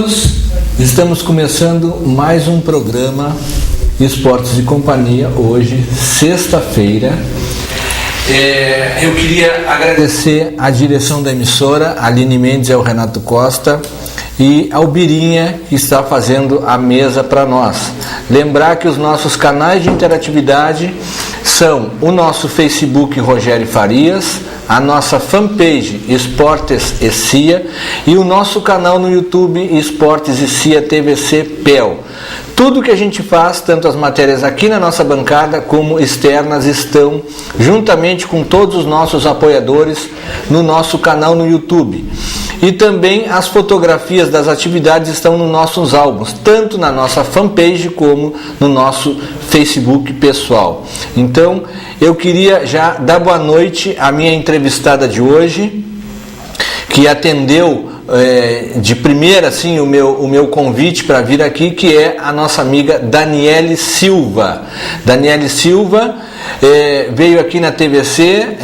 todos, estamos começando mais um programa Esportes e Companhia, hoje, sexta-feira. Eu queria agradecer à direção da emissora, a Aline Mendes e ao Renato Costa, e ao Birinha, que está fazendo a mesa para nós. Lembrar que os nossos canais de interatividade são o nosso Facebook Rogério Farias, a nossa fanpage Esportes e CIA e o nosso canal no YouTube Esportes e CIA TVC PEL. Tudo que a gente faz, tanto as matérias aqui na nossa bancada como externas, estão juntamente com todos os nossos apoiadores no nosso canal no YouTube. E também as fotografias das atividades estão nos nossos álbuns, tanto na nossa fanpage como no nosso Facebook pessoal. Então, eu queria já dar boa noite à minha entrevistada de hoje, que atendeu de primeira assim, o meu convite para vir aqui, que é a nossa amiga Daniele Silva. Daniele Silva veio aqui na TVC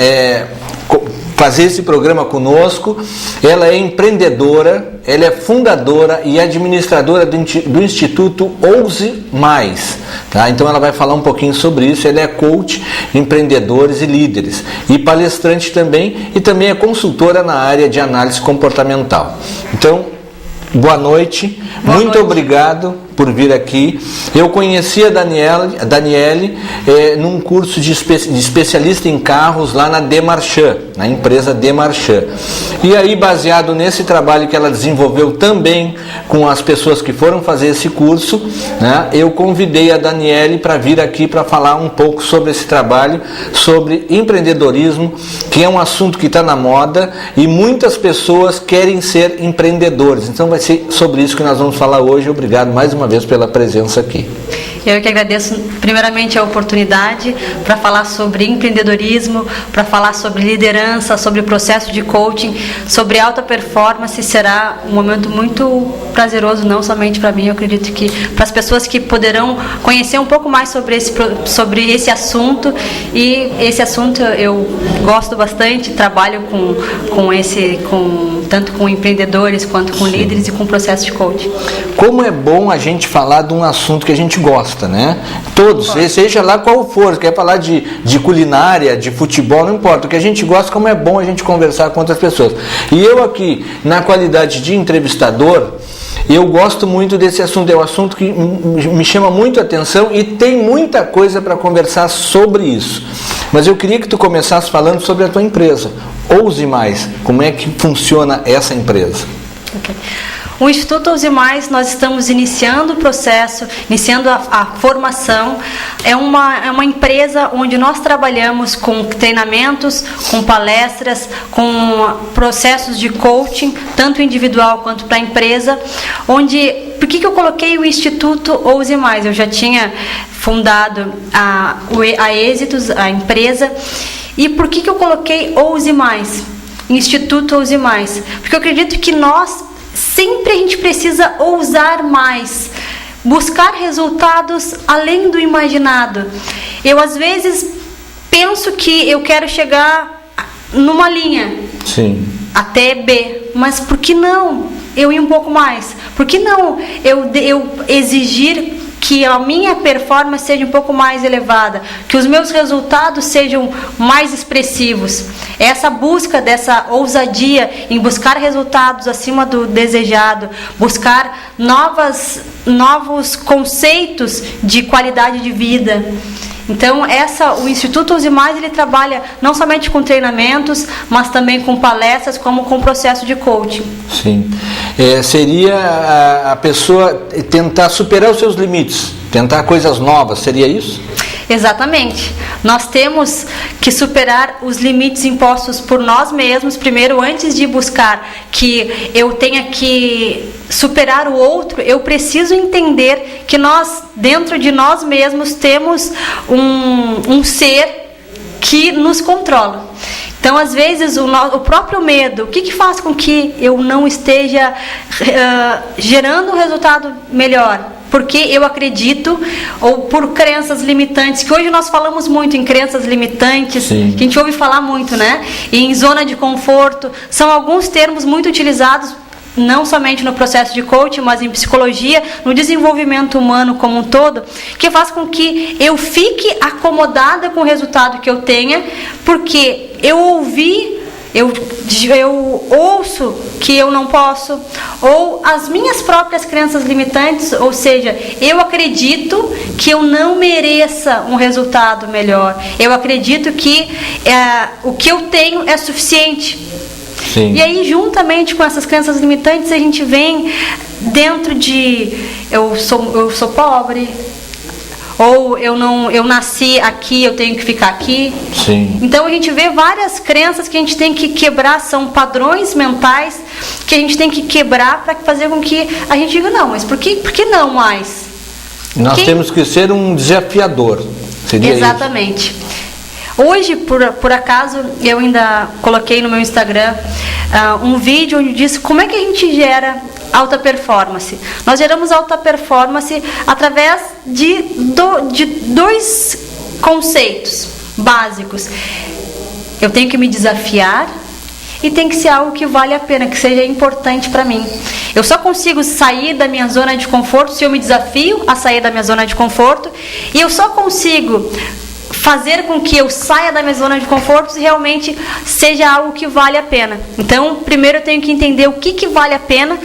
fazer esse programa conosco. Ela é empreendedora, ela é fundadora e administradora do Instituto Ouse Mais, tá? Então ela vai falar um pouquinho sobre isso. Ela é coach, empreendedores e líderes, e palestrante também, e também é consultora na área de análise comportamental. Então, boa noite, muito obrigado por vir aqui. Eu conheci a Daniele num curso de especialista em carros lá na Demarchand, na empresa Demarchand. E aí, baseado nesse trabalho que ela desenvolveu também com as pessoas que foram fazer esse curso, né, eu convidei a Daniele para vir aqui para falar um pouco sobre esse trabalho, sobre empreendedorismo, que é um assunto que está na moda e muitas pessoas querem ser empreendedores. Então vai ser sobre isso que nós vamos falar hoje. Obrigado mais uma vez pela presença aqui. Eu que agradeço primeiramente a oportunidade para falar sobre empreendedorismo, para falar sobre liderança, sobre o processo de coaching, sobre alta performance. Será um momento muito prazeroso, não somente para mim, eu acredito que para as pessoas que poderão conhecer um pouco mais sobre esse assunto. E esse assunto eu gosto bastante, trabalho tanto com empreendedores quanto com líderes e com processo de coaching. Como é bom a gente falar de um assunto que a gente gosta, né? Todos, seja lá qual for, quer falar de culinária, de futebol, não importa. O que a gente gosta, como é bom a gente conversar com outras pessoas. E eu aqui, na qualidade de entrevistador, eu gosto muito desse assunto. É um assunto que me chama muito a atenção e tem muita coisa para conversar sobre isso. Mas eu queria que tu começasse falando sobre a tua empresa, Ouse Mais. Como é que funciona essa empresa? Okay. O Instituto Ouse Mais, nós estamos iniciando o processo, iniciando a formação. É uma empresa onde nós trabalhamos com treinamentos, com palestras, com processos de coaching, tanto individual quanto para a empresa. Por que eu coloquei o Instituto Ouse Mais? Eu já tinha fundado a Êxitos, a empresa. E por que eu coloquei Ouse Mais? Instituto Ouse Mais? Porque eu acredito que sempre a gente precisa ousar mais, buscar resultados além do imaginado. Eu às vezes penso que eu quero chegar numa linha, sim, até B, mas por que não eu ir um pouco mais? Por que não eu exigir que a minha performance seja um pouco mais elevada, que os meus resultados sejam mais expressivos? Essa busca dessa ousadia em buscar resultados acima do desejado, buscar novos conceitos de qualidade de vida. Então, o Instituto Ouse Mais, ele trabalha não somente com treinamentos, mas também com palestras, como com processo de coaching. Sim. Seria a pessoa tentar superar os seus limites, tentar coisas novas, seria isso? Exatamente. Nós temos que superar os limites impostos por nós mesmos, primeiro, antes de buscar que eu tenha que superar o outro. Eu preciso entender que nós, dentro de nós mesmos, temos um ser que nos controla. Então, às vezes, o próprio medo, o que faz com que eu não esteja gerando um resultado melhor? Porque eu acredito, ou por crenças limitantes, que hoje nós falamos muito em crenças limitantes, sim, que a gente ouve falar muito, né? E em zona de conforto, são alguns termos muito utilizados não somente no processo de coaching, mas em psicologia, no desenvolvimento humano como um todo, que faz com que eu fique acomodada com o resultado que eu tenha, porque eu ouço que eu não posso, ou as minhas próprias crenças limitantes, ou seja, eu acredito que eu não mereça um resultado melhor, eu acredito que o que eu tenho é suficiente. Sim. E aí, juntamente com essas crenças limitantes, a gente vem dentro de eu sou pobre, ou eu nasci aqui, eu tenho que ficar aqui. Sim. Então a gente vê várias crenças que a gente tem que quebrar, são padrões mentais que a gente tem que quebrar para fazer com que a gente diga, não, mas por que não mais? Nós temos que ser um desafiador. Seria exatamente. Isso. Hoje, por acaso, eu ainda coloquei no meu Instagram um vídeo onde disse como é que a gente gera alta performance. Nós geramos alta performance através de dois conceitos básicos. Eu tenho que me desafiar e tem que ser algo que vale a pena, que seja importante para mim. Eu só consigo sair da minha zona de conforto se eu me desafio a sair da minha zona de conforto, e eu só consigo fazer com que eu saia da minha zona de conforto se realmente seja algo que vale a pena. Então, primeiro eu tenho que entender o que vale a pena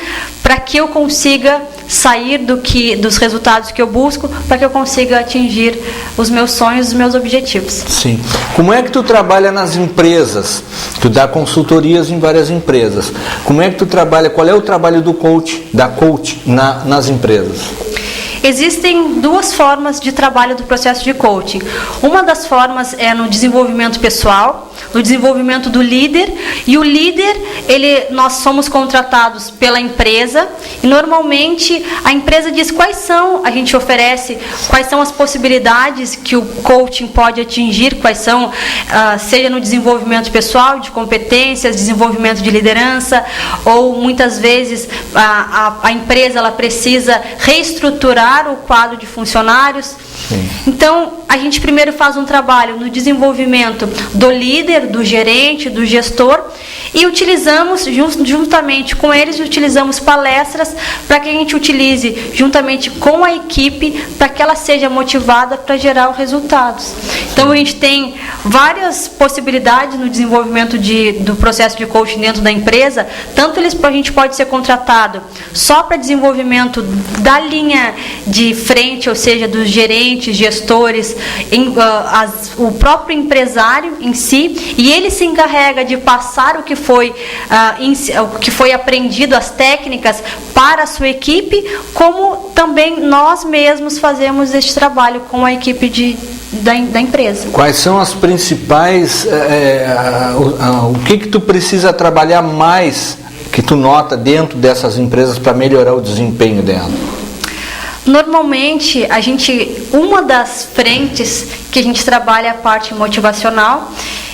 para que eu consiga sair dos resultados que eu busco, para que eu consiga atingir os meus sonhos, os meus objetivos. Sim. Como é que tu trabalha nas empresas? Tu dá consultorias em várias empresas. Como é que tu trabalha? Qual é o trabalho do coach, nas empresas? Existem duas formas de trabalho do processo de coaching. Uma das formas é no desenvolvimento pessoal, no desenvolvimento do líder, e o líder, nós somos contratados pela empresa, e normalmente a empresa diz a gente oferece quais são as possibilidades que o coaching pode atingir, quais são, seja no desenvolvimento pessoal, de competências, desenvolvimento de liderança, ou muitas vezes a empresa ela precisa reestruturar o quadro de funcionários. Sim. Então, a gente primeiro faz um trabalho no desenvolvimento do líder, do gerente, do gestor, e utilizamos, juntamente com eles, utilizamos palestras para que a gente utilize juntamente com a equipe, para que ela seja motivada para gerar os resultados. Então, a gente tem várias possibilidades no desenvolvimento do processo de coaching dentro da empresa. Tanto a gente pode ser contratado só para desenvolvimento da linha de frente, ou seja, dos gerentes, gestores, o próprio empresário em si, e ele se encarrega de passar o que foi aprendido, as técnicas, para a sua equipe, como também nós mesmos fazemos este trabalho com a equipe da empresa. Quais são as principais, o que tu precisa trabalhar mais, que tu nota dentro dessas empresas para melhorar o desempenho dela? Normalmente, uma das frentes que a gente trabalha é a parte motivacional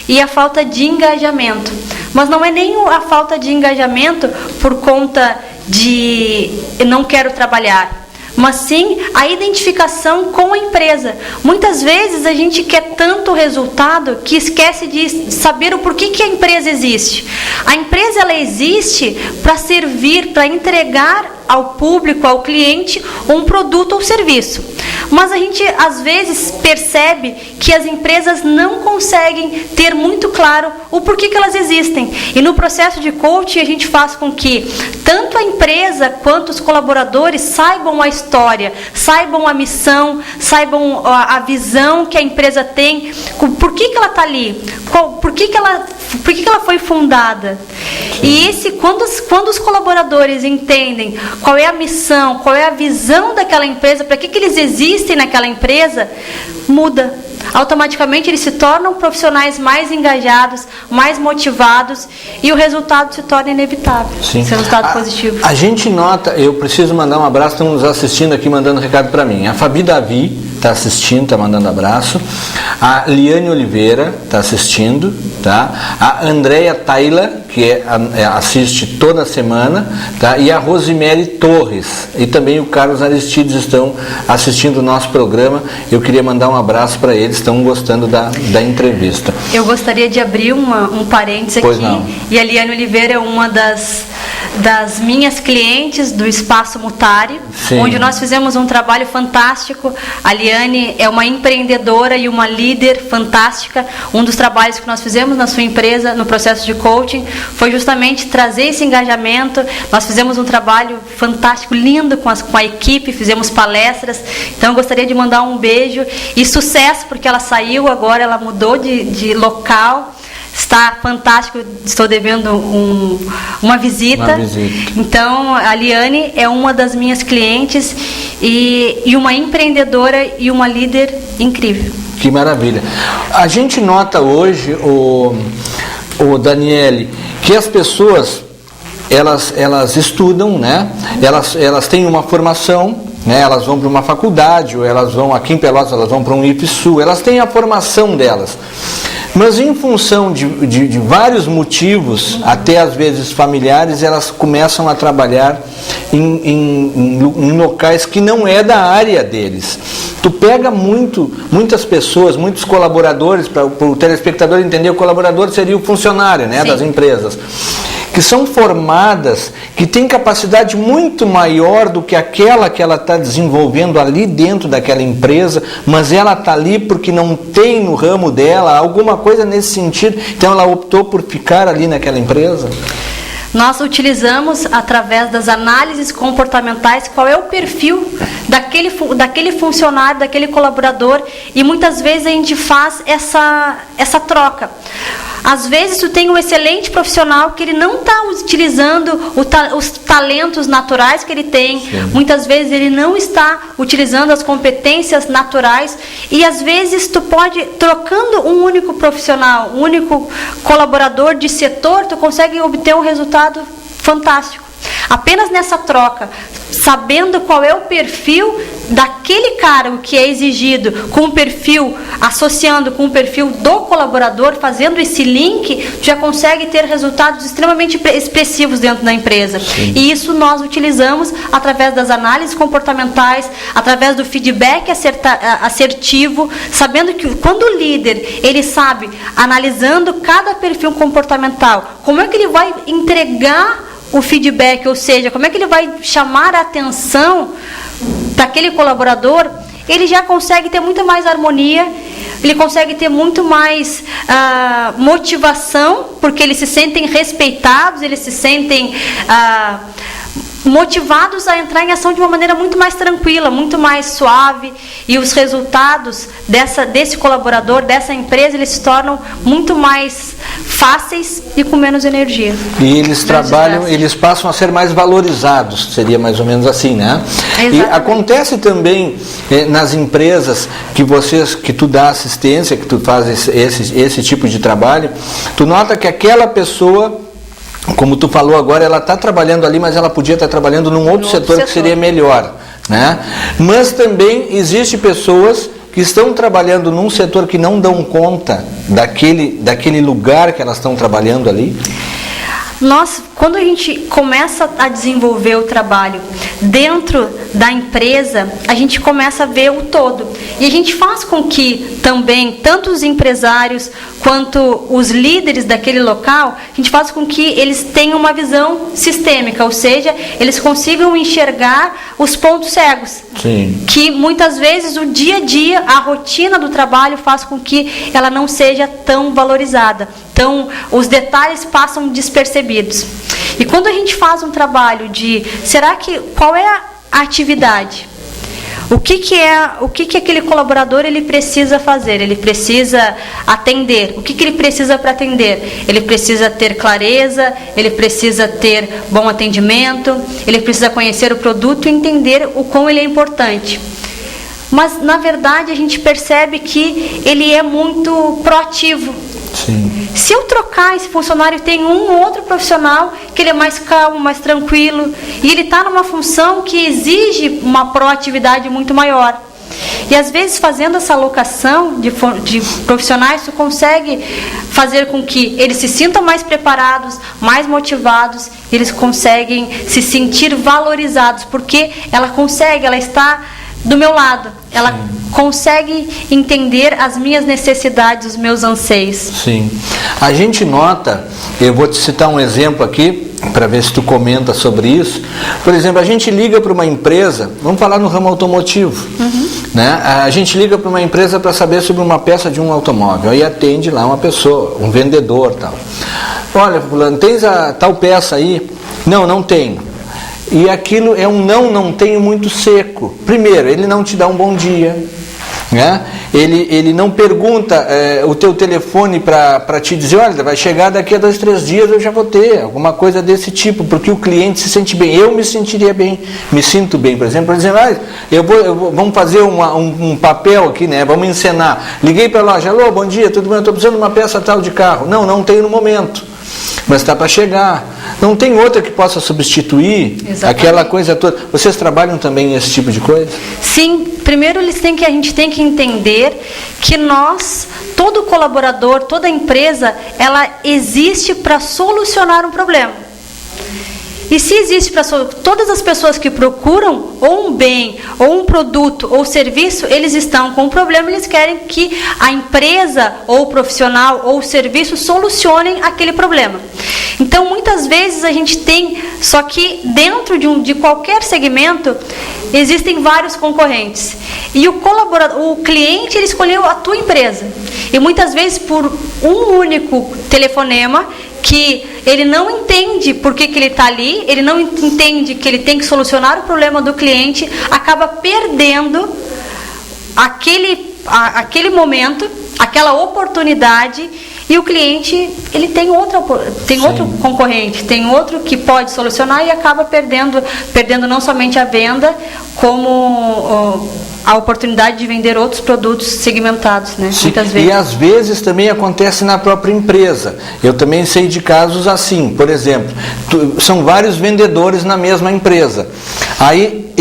e a falta de engajamento. Mas não é nem a falta de engajamento por conta de eu não quero trabalhar, mas sim a identificação com a empresa. Muitas vezes a gente quer tanto resultado que esquece de saber o porquê que a empresa existe. A empresa ela existe para servir, para entregar ao público, ao cliente, um produto ou serviço. Mas a gente às vezes percebe que as empresas não conseguem ter muito claro o porquê que elas existem. E no processo de coaching a gente faz com que tanto a empresa quanto os colaboradores saibam a história, saibam a missão, saibam a visão que a empresa tem, por que ela está ali, por que ela foi fundada. E quando os colaboradores entendem qual é a missão, qual é a visão daquela empresa, para que eles existem naquela empresa, muda. Automaticamente eles se tornam profissionais mais engajados, mais motivados, e o resultado se torna inevitável. Sim. Esse resultado positivo. A gente nota, eu preciso mandar um abraço, estão nos assistindo aqui, mandando recado para mim. A Fabi Davi está assistindo, está mandando abraço. A Liane Oliveira está assistindo, tá? A Andréia Taila, que assiste toda semana, tá? E a Rosemary Torres e também o Carlos Aristides estão assistindo o nosso programa. Eu queria mandar um abraço para eles, estão gostando da entrevista. Eu gostaria de abrir um parênteses pois aqui. Não. E a Liane Oliveira é uma das das minhas clientes do Espaço Mutari, Sim. onde nós fizemos um trabalho fantástico. A Liane é uma empreendedora e uma líder fantástica. Um dos trabalhos que nós fizemos na sua empresa, no processo de coaching, foi justamente trazer esse engajamento. Nós fizemos um trabalho fantástico, lindo com a equipe, fizemos palestras. Então eu gostaria de mandar um beijo e sucesso, porque ela saiu agora, ela mudou de local. Está fantástico, estou devendo uma visita. Então, a Liane é uma das minhas clientes e uma empreendedora e uma líder incrível. Que maravilha. A gente nota hoje, o Daniele, que as pessoas, elas estudam, né? Elas têm uma formação, né? Elas vão para uma faculdade, ou elas vão, aqui em Pelotas, elas vão para um IFSU, elas têm a formação delas. Mas em função de vários motivos, até às vezes familiares, elas começam a trabalhar em locais que não é da área deles. Tu pega muitas pessoas, muitos colaboradores, para o telespectador entender, o colaborador seria o funcionário, né, das empresas, que são formadas, que têm capacidade muito maior do que aquela que ela está desenvolvendo ali dentro daquela empresa, mas ela está ali porque não tem no ramo dela alguma coisa nesse sentido, então ela optou por ficar ali naquela empresa. Nós utilizamos, através das análises comportamentais, qual é o perfil daquele funcionário, daquele colaborador, e muitas vezes a gente faz essa troca. Às vezes tu tem um excelente profissional que ele não está utilizando os talentos naturais que ele tem. Sim. Muitas vezes ele não está utilizando as competências naturais, e às vezes tu pode, trocando um único profissional, um único colaborador de setor, tu consegue obter um resultado fantástico. Apenas nessa troca, sabendo qual é o perfil daquele cargo que é exigido, com o perfil, associando com o perfil do colaborador, fazendo esse link, já consegue ter resultados extremamente expressivos dentro da empresa. Sim. E isso nós utilizamos através das análises comportamentais, através do feedback assertivo, sabendo que quando o líder, ele sabe, analisando cada perfil comportamental, como é que ele vai entregar o feedback, ou seja, como é que ele vai chamar a atenção daquele colaborador, ele já consegue ter muito mais harmonia, ele consegue ter muito mais motivação, porque eles se sentem respeitados, eles se sentem motivados a entrar em ação de uma maneira muito mais tranquila, muito mais suave, e os resultados desse colaborador, dessa empresa, eles se tornam muito mais fáceis e com menos energia. E eles trabalham, eles passam a ser mais valorizados, seria mais ou menos assim, né? Exatamente. E acontece também nas empresas que tu dá assistência, que tu faz esse tipo de trabalho, tu nota que aquela pessoa, como tu falou agora, ela está trabalhando ali, mas ela podia estar trabalhando num outro setor que seria melhor, né? Mas também existem pessoas que estão trabalhando num setor que não dão conta daquele lugar que elas estão trabalhando ali. Quando a gente começa a desenvolver o trabalho dentro da empresa, a gente começa a ver o todo. E a gente faz com que também, tanto os empresários quanto os líderes daquele local, a gente faz com que eles tenham uma visão sistêmica, ou seja, eles consigam enxergar os pontos cegos. Sim. Que muitas vezes o dia a dia, a rotina do trabalho faz com que ela não seja tão valorizada. Então, os detalhes passam despercebidos. E quando a gente faz um trabalho qual é a atividade? O que aquele colaborador ele precisa fazer? Ele precisa atender. O que ele precisa para atender? Ele precisa ter clareza, ele precisa ter bom atendimento, ele precisa conhecer o produto e entender o quão ele é importante. Mas, na verdade, a gente percebe que ele é muito proativo. Sim. Se eu trocar esse funcionário, tem um outro profissional que ele é mais calmo, mais tranquilo, e ele está numa função que exige uma proatividade muito maior. E às vezes, fazendo essa alocação de profissionais, tu consegue fazer com que eles se sintam mais preparados, mais motivados, e eles conseguem se sentir valorizados, porque ela está do meu lado. Ela consegue entender as minhas necessidades, os meus anseios. Sim. A gente nota, eu vou te citar um exemplo aqui, para ver se tu comenta sobre isso. Por exemplo, a gente liga para uma empresa, vamos falar no ramo automotivo, né? A gente liga para uma empresa para saber sobre uma peça de um automóvel, aí atende lá uma pessoa, um vendedor, tal. Olha, fulano, tens a tal peça aí? Não, não tenho. E aquilo é um não tenho muito seco. Primeiro, ele não te dá um bom dia, né? Ele não pergunta o teu telefone para te dizer, olha, vai chegar daqui a 2, 3 dias, eu já vou ter, alguma coisa desse tipo, porque o cliente se sente bem. Eu me sentiria bem, me sinto bem, por exemplo, dizendo, vamos fazer um papel aqui, né? Vamos encenar. Liguei para a loja, alô, bom dia, tudo bem? Eu estou precisando de uma peça tal de carro. Não tenho no momento, mas está para chegar. Não tem outra que possa substituir. Exatamente. Aquela coisa toda. Vocês trabalham também nesse tipo de coisa? Sim. Primeiro, a gente tem que entender que todo colaborador, toda empresa, ela existe para solucionar um problema. E se existe para todas as pessoas que procuram ou um bem, ou um produto, ou serviço, eles estão com um problema, eles querem que a empresa, ou o profissional, ou o serviço solucionem aquele problema. Então, muitas vezes a gente tem, só que dentro de qualquer segmento, existem vários concorrentes. E o cliente, ele escolheu a tua empresa. E muitas vezes por um único telefonema, que ele não entende por que ele está ali, ele não entende que ele tem que solucionar o problema do cliente, acaba perdendo aquele momento, aquela oportunidade, e o cliente, ele tem outro concorrente, tem outro que pode solucionar e acaba perdendo não somente a venda, como a oportunidade de vender outros produtos segmentados, né? Sim, muitas vezes. E às vezes também acontece na própria empresa. Eu também sei de casos assim, por exemplo, são vários vendedores na mesma empresa. Aí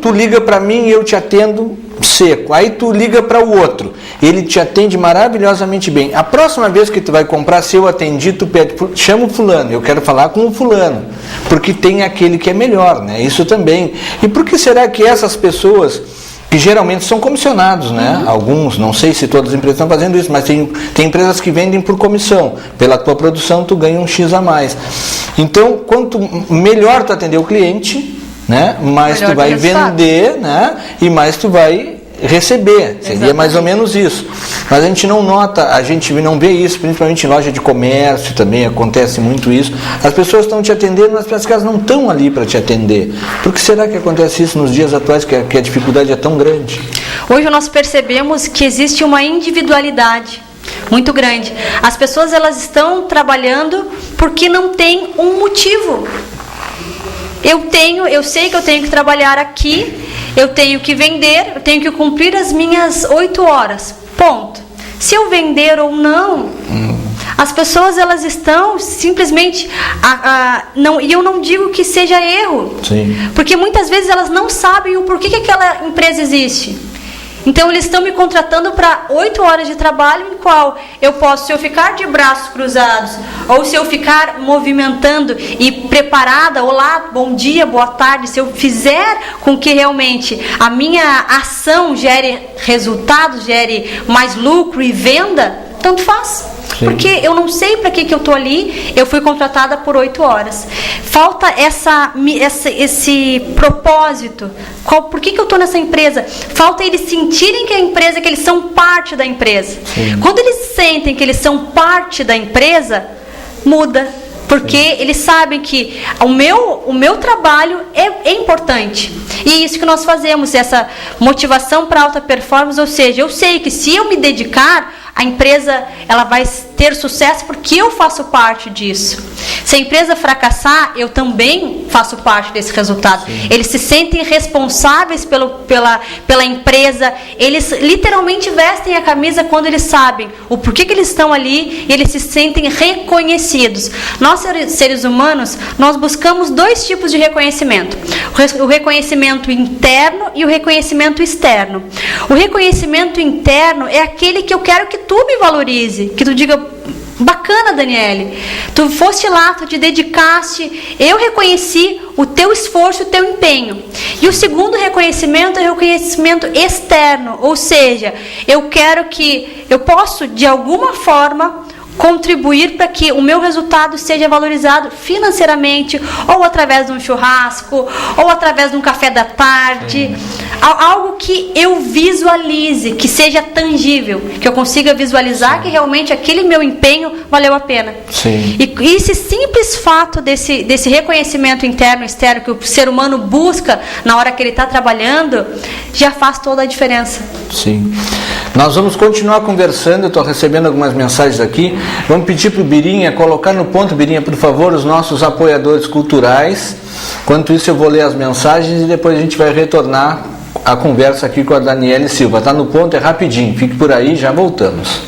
tu liga para mim e eu te atendo seco. Aí tu liga para o outro, ele te atende maravilhosamente bem. A próxima vez que tu vai comprar, se eu atendi, tu pede, chama o fulano, eu quero falar com o fulano, porque tem aquele que é melhor, né? Isso também. E por que será que essas pessoas, que geralmente são comissionados, né? Alguns, não sei se todas as empresas estão fazendo isso, mas tem empresas que vendem por comissão. Pela tua produção, tu ganha um X a mais. Então, quanto melhor tu atender o cliente, né? Mais tu vai vender, né? E mais tu vai receber. Seria mais ou menos isso. Mas a gente não nota, a gente não vê isso, principalmente em loja de comércio também acontece muito isso. As pessoas estão te atendendo, mas parece que elas não estão ali para te atender. Por que será que acontece isso nos dias atuais, que a dificuldade é tão grande? Hoje nós percebemos que existe uma individualidade muito grande. As pessoas, elas estão trabalhando porque não tem um motivo. Eu sei que eu tenho que trabalhar aqui, eu tenho que vender, eu tenho que cumprir as minhas 8 horas. Ponto. Se eu vender ou não, as pessoas, elas estão simplesmente e eu não digo que seja erro. Sim. Porque muitas vezes elas não sabem o porquê que aquela empresa existe. Então, eles estão me contratando para 8 horas de trabalho, em qual eu posso, se eu ficar de braços cruzados, ou se eu ficar movimentando e preparada, olá, bom dia, boa tarde, se eu fizer com que realmente a minha ação gere resultados, gere mais lucro e venda, tanto faz. Sim. Porque eu não sei para que eu estou ali, eu fui contratada por 8 horas. Falta esse propósito. Por que eu estou nessa empresa? Falta eles sentirem que a empresa, que eles são parte da empresa. Sim. Quando eles sentem que eles são parte da empresa, muda. Porque eles sabem que o meu trabalho é importante. E é isso que nós fazemos, essa motivação para alta performance, ou seja, eu sei que se eu me dedicar, a empresa, ela vai ter sucesso porque eu faço parte disso. Se a empresa fracassar, eu também faço parte desse resultado. Sim. Eles se sentem responsáveis pela empresa, eles literalmente vestem a camisa quando eles sabem o porquê que eles estão ali, e eles se sentem reconhecidos. Nós, seres humanos, nós buscamos 2 tipos de reconhecimento. O reconhecimento interno e o reconhecimento externo. O reconhecimento interno é aquele que eu quero que tu me valorize, que tu diga, Bacana, Daniele. Tu foste lá, tu te dedicaste, eu reconheci o teu esforço, o teu empenho. E o segundo reconhecimento é o reconhecimento externo, ou seja, eu posso de alguma forma contribuir para que o meu resultado seja valorizado financeiramente, ou através de um churrasco, ou através de um café da tarde, algo que eu visualize, que seja tangível, que eu consiga visualizar que realmente aquele meu empenho valeu a pena. Sim. E esse simples fato desse reconhecimento interno e externo que o ser humano busca na hora que ele está trabalhando, já faz toda a diferença. Sim. Nós vamos continuar conversando, eu estou recebendo algumas mensagens aqui. Vamos pedir para o Birinha colocar no ponto, Birinha, por favor, os nossos apoiadores culturais. Enquanto isso eu vou ler as mensagens e depois a gente vai retornar a conversa aqui com a Daniele Silva. Está no ponto, é rapidinho, fique por aí, já voltamos.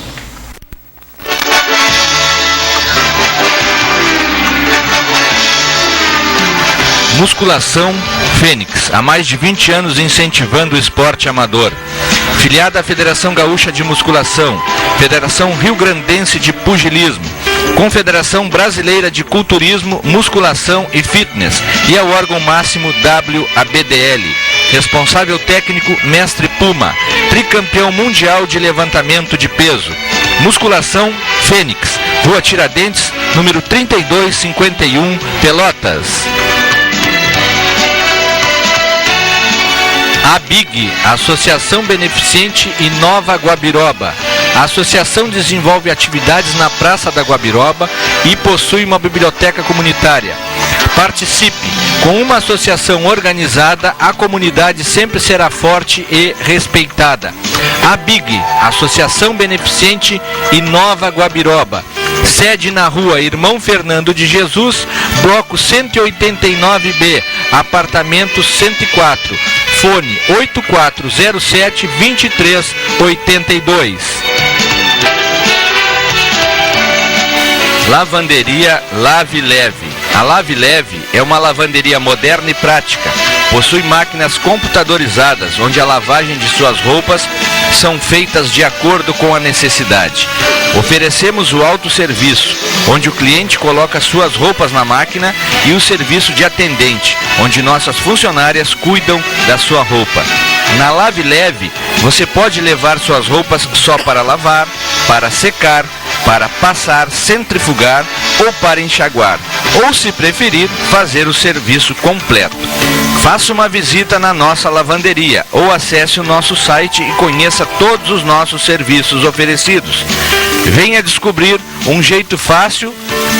Musculação Fênix, há mais de 20 anos incentivando o esporte amador. Filiada à Federação Gaúcha de Musculação, Federação Rio-Grandense de Pugilismo, Confederação Brasileira de Culturismo, Musculação e Fitness e ao órgão máximo WABDL. Responsável técnico Mestre Puma, tricampeão mundial de levantamento de peso. Musculação Fênix, Rua Tiradentes, número 3251, Pelotas. A BIG, Associação Beneficente Inova Guabiroba. A associação desenvolve atividades na Praça da Guabiroba e possui uma biblioteca comunitária. Participe! Com uma associação organizada, a comunidade sempre será forte e respeitada. A BIG, Associação Beneficente Inova Guabiroba. Sede na Rua Irmão Fernando de Jesus, bloco 189B, apartamento 104. Fone 8407-2382. Lavanderia Lave Leve. A Lave Leve é uma lavanderia moderna e prática. Possui máquinas computadorizadas, onde a lavagem de suas roupas são feitas de acordo com a necessidade. Oferecemos o autosserviço, onde o cliente coloca suas roupas na máquina, e o serviço de atendente, onde nossas funcionárias cuidam da sua roupa. Na Lave Leve, você pode levar suas roupas só para lavar, para secar, para passar, centrifugar ou para enxaguar, ou se preferir, fazer o serviço completo. Faça uma visita na nossa lavanderia ou acesse o nosso site e conheça todos os nossos serviços oferecidos. Venha descobrir um jeito fácil,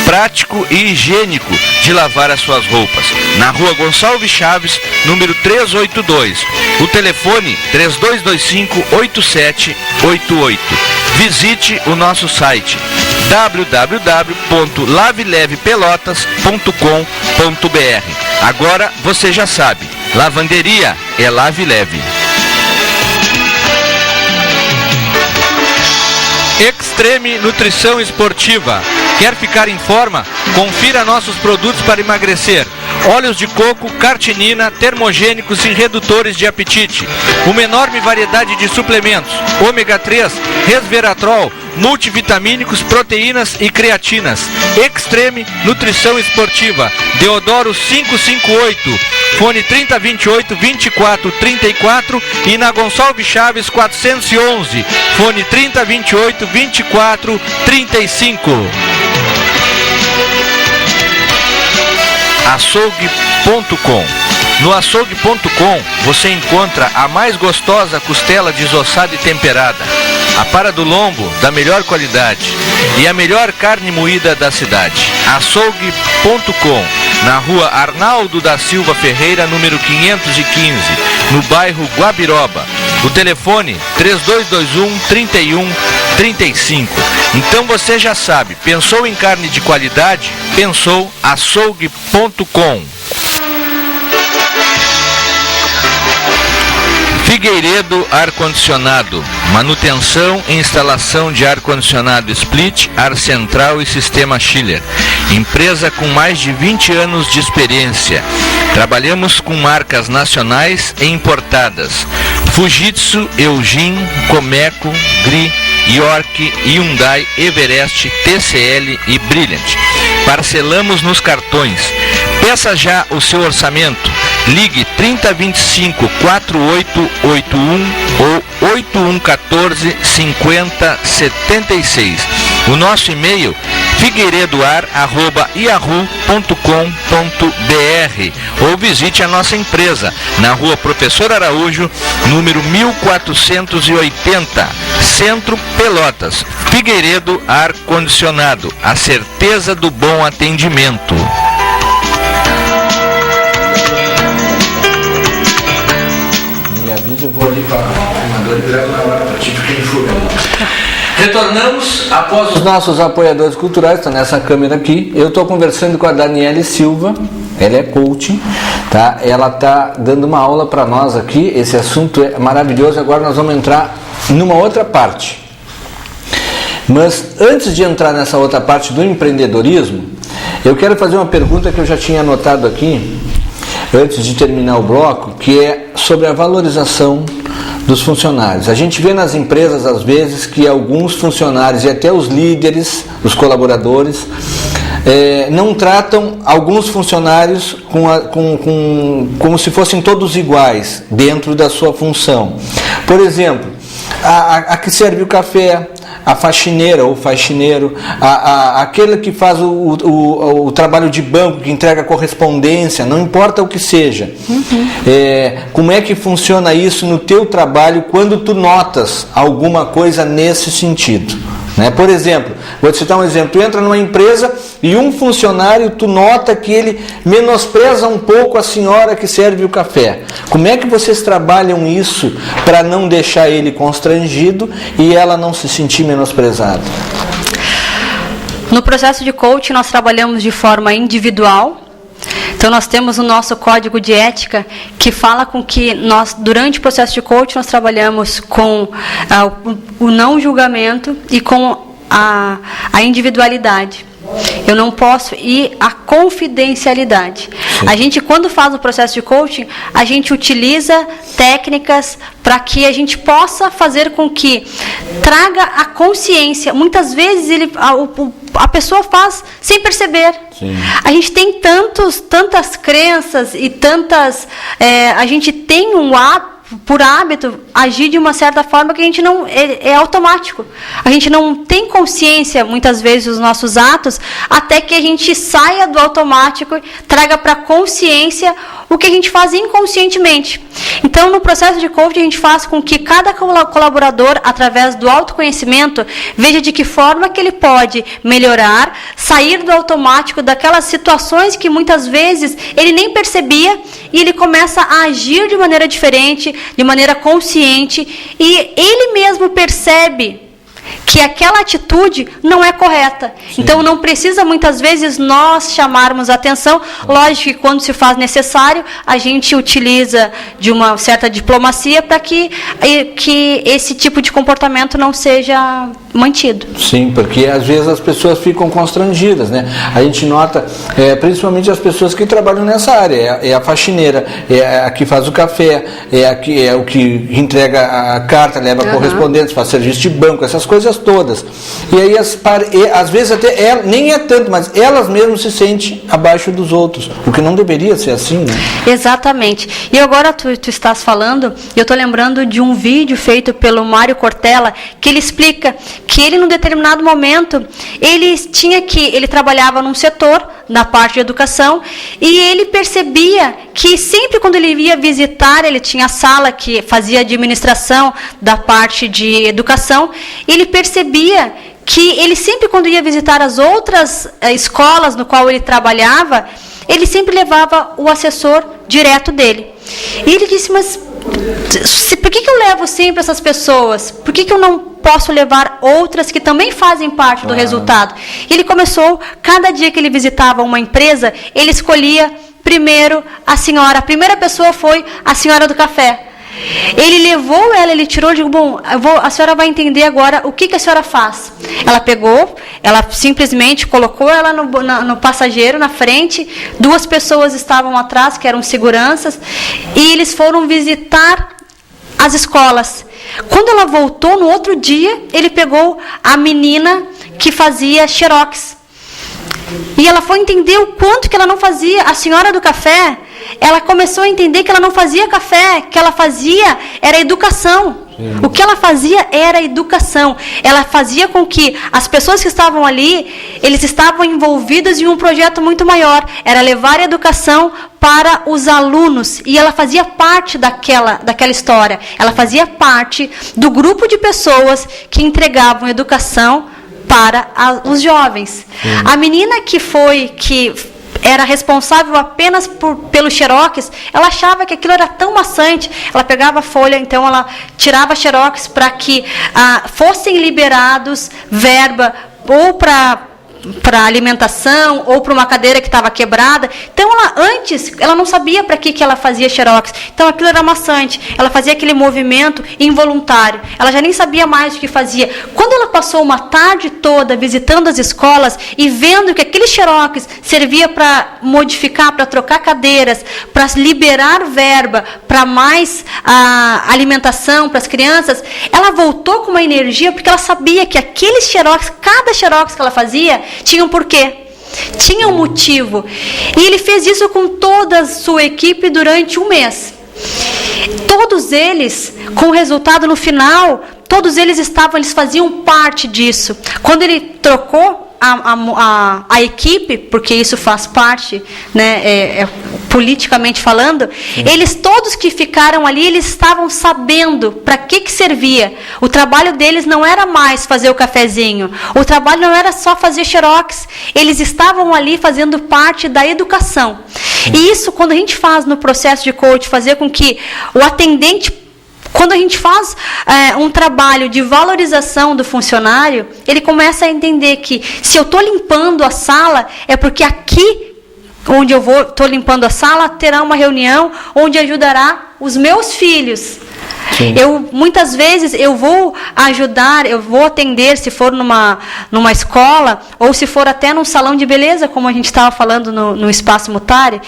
prático e higiênico de lavar as suas roupas. Na Rua Gonçalves Chaves, número 382. O telefone 3225-8788. Visite o nosso site www.lavelevepelotas.com.br. Agora você já sabe, lavanderia é Lave Leve. Extreme Nutrição Esportiva. Quer ficar em forma? Confira nossos produtos para emagrecer. Óleos de coco, cartinina, termogênicos e redutores de apetite. Uma enorme variedade de suplementos, ômega 3, resveratrol, multivitamínicos, proteínas e creatinas. Extreme Nutrição Esportiva. Deodoro 558. Fone 3028-2434 e na Gonçalves Chaves 411. Fone 3028-2435. Açougue.com. No açougue.com você encontra a mais gostosa costela desossada e temperada, a para do lombo da melhor qualidade e a melhor carne moída da cidade. Açougue.com, na Rua Arnaldo da Silva Ferreira, número 515, no bairro Guabiroba. O telefone 3221-3135. Então você já sabe, pensou em carne de qualidade? Pensou açougue.com. Figueiredo Ar-Condicionado. Manutenção e instalação de ar-condicionado split, ar central e sistema chiller. Empresa com mais de 20 anos de experiência. Trabalhamos com marcas nacionais e importadas: Fujitsu, Eugene, Comeco, Gri York, Hyundai, Everest, TCL e Brilliant. Parcelamos nos cartões. Peça já o seu orçamento. Ligue 3025 4881 ou 8114 5076. O nosso e-mail figueiredoar@yahoo.com.br ou visite a nossa empresa na Rua Professor Araújo, número 1480, Centro, Pelotas. Figueiredo Ar Condicionado, a certeza do bom atendimento. Eu vou ali para o armador e gravo na hora, para tipo que enxuga. Retornamos após os nossos apoiadores culturais, estão nessa câmera aqui. Eu estou conversando com a Daniele Silva, ela é coaching, tá? Ela está dando uma aula para nós aqui, esse assunto é maravilhoso. Agora nós vamos entrar numa outra parte. Mas antes de entrar nessa outra parte do empreendedorismo, eu quero fazer uma pergunta que eu já tinha anotado aqui, antes de terminar o bloco, que é sobre a valorização dos funcionários. A gente vê nas empresas, às vezes, que alguns funcionários e até os líderes, os colaboradores, não tratam alguns funcionários como se fossem todos iguais dentro da sua função. Por exemplo, a que serve o café, a faxineira ou faxineiro, aquele que faz o trabalho de banco, que entrega correspondência, não importa o que seja. Como é que funciona isso no teu trabalho quando tu notas alguma coisa nesse sentido? Né? Por exemplo, vou te citar um exemplo, tu entra numa empresa e um funcionário, tu nota que ele menospreza um pouco a senhora que serve o café. Como é que vocês trabalham isso para não deixar ele constrangido e ela não se sentir menosprezada? No processo de coaching nós trabalhamos de forma individual. Então nós temos o nosso código de ética que fala com que nós, durante o processo de coaching, nós trabalhamos com o não julgamento e com a individualidade. Eu não posso ir à confidencialidade. Sim. A gente, quando faz o processo de coaching, a gente utiliza técnicas para que a gente possa fazer com que traga a consciência. Muitas vezes a pessoa faz sem perceber. Sim. A gente tem tantas crenças e a gente tem um hábito, por hábito, agir de uma certa forma que a gente não... É automático. A gente não tem consciência, muitas vezes, dos nossos atos, até que a gente saia do automático e traga para a consciência o que a gente faz inconscientemente. Então, no processo de coaching, a gente faz com que cada colaborador, através do autoconhecimento, veja de que forma que ele pode melhorar, sair do automático, daquelas situações que muitas vezes ele nem percebia, e ele começa a agir de maneira diferente, de maneira consciente, e ele mesmo percebe que aquela atitude não é correta. Sim. Então não precisa muitas vezes nós chamarmos a atenção. Lógico que quando se faz necessário, a gente utiliza de uma certa diplomacia para que esse tipo de comportamento não seja mantido. Sim, porque às vezes as pessoas ficam constrangidas, né? A gente nota, principalmente as pessoas que trabalham nessa área, é a faxineira, é a que faz o café, é o que entrega a carta, leva correspondentes, faz serviço de banco, essas coisas todas. E aí às vezes até nem é tanto, mas elas mesmas se sentem abaixo dos outros, o que não deveria ser assim, né? Exatamente. E agora tu estás falando, eu estou lembrando de um vídeo feito pelo Mário Cortella, que ele explica que ele, num determinado momento, ele trabalhava num setor, na parte de educação, e ele percebia que sempre quando ele ia visitar, ele tinha a sala que fazia administração da parte de educação, ele percebia que ele sempre, quando ia visitar as outras escolas no qual ele trabalhava, ele sempre levava o assessor direto dele. E ele disse, mas por que eu levo sempre essas pessoas? Por que eu não posso levar outras que também fazem parte do resultado? E ele começou, cada dia que ele visitava uma empresa, ele escolhia primeiro a primeira pessoa foi a senhora do café. Ele levou ela, ele tirou, digo, a senhora vai entender agora o que a senhora faz. Ela pegou, ela simplesmente colocou ela no passageiro, na frente, 2 pessoas estavam atrás, que eram seguranças, e eles foram visitar as escolas. Quando ela voltou, no outro dia, ele pegou a menina que fazia xerox. E ela foi entender o quanto que ela não fazia. A senhora do café, ela começou a entender que ela não fazia café, que ela fazia era educação. O que ela fazia era educação. Ela fazia com que as pessoas que estavam ali, eles estavam envolvidos em um projeto muito maior. Era levar a educação para os alunos. E ela fazia parte daquela história. Ela fazia parte do grupo de pessoas que entregavam educação para os jovens. A menina que era responsável apenas pelo xerox, ela achava que aquilo era tão maçante. Ela pegava a folha, então ela tirava xerox para que fossem liberados verba ou para alimentação ou para uma cadeira que estava quebrada. Então antes ela não sabia para que ela fazia xerox. Então aquilo era maçante. Ela fazia aquele movimento involuntário. Ela já nem sabia mais o que fazia. Quando ela passou uma tarde toda visitando as escolas e vendo que aquele xerox servia para modificar, para trocar cadeiras, para liberar verba, para mais alimentação para as crianças, ela voltou com uma energia, porque ela sabia que aquele xerox, cada xerox que ela fazia, tinha um porquê, tinha um motivo. E ele fez isso com toda a sua equipe durante um mês. Todos eles, com o resultado no final, todos eles faziam parte disso. Quando ele trocou a equipe, porque isso faz parte, né, politicamente falando, eles todos que ficaram ali, eles estavam sabendo para que servia. O trabalho deles não era mais fazer o cafezinho, o trabalho não era só fazer xerox, eles estavam ali fazendo parte da educação. E isso, quando a gente faz no processo de coach, fazer com que o atendente, quando a gente faz um trabalho de valorização do funcionário, ele começa a entender que se eu estou limpando a sala, é porque aqui onde eu estou limpando a sala, terá uma reunião onde ajudará os meus filhos. Muitas vezes eu vou ajudar, eu vou atender, se for numa escola, ou se for até num salão de beleza, como a gente estava falando no Espaço Mutare.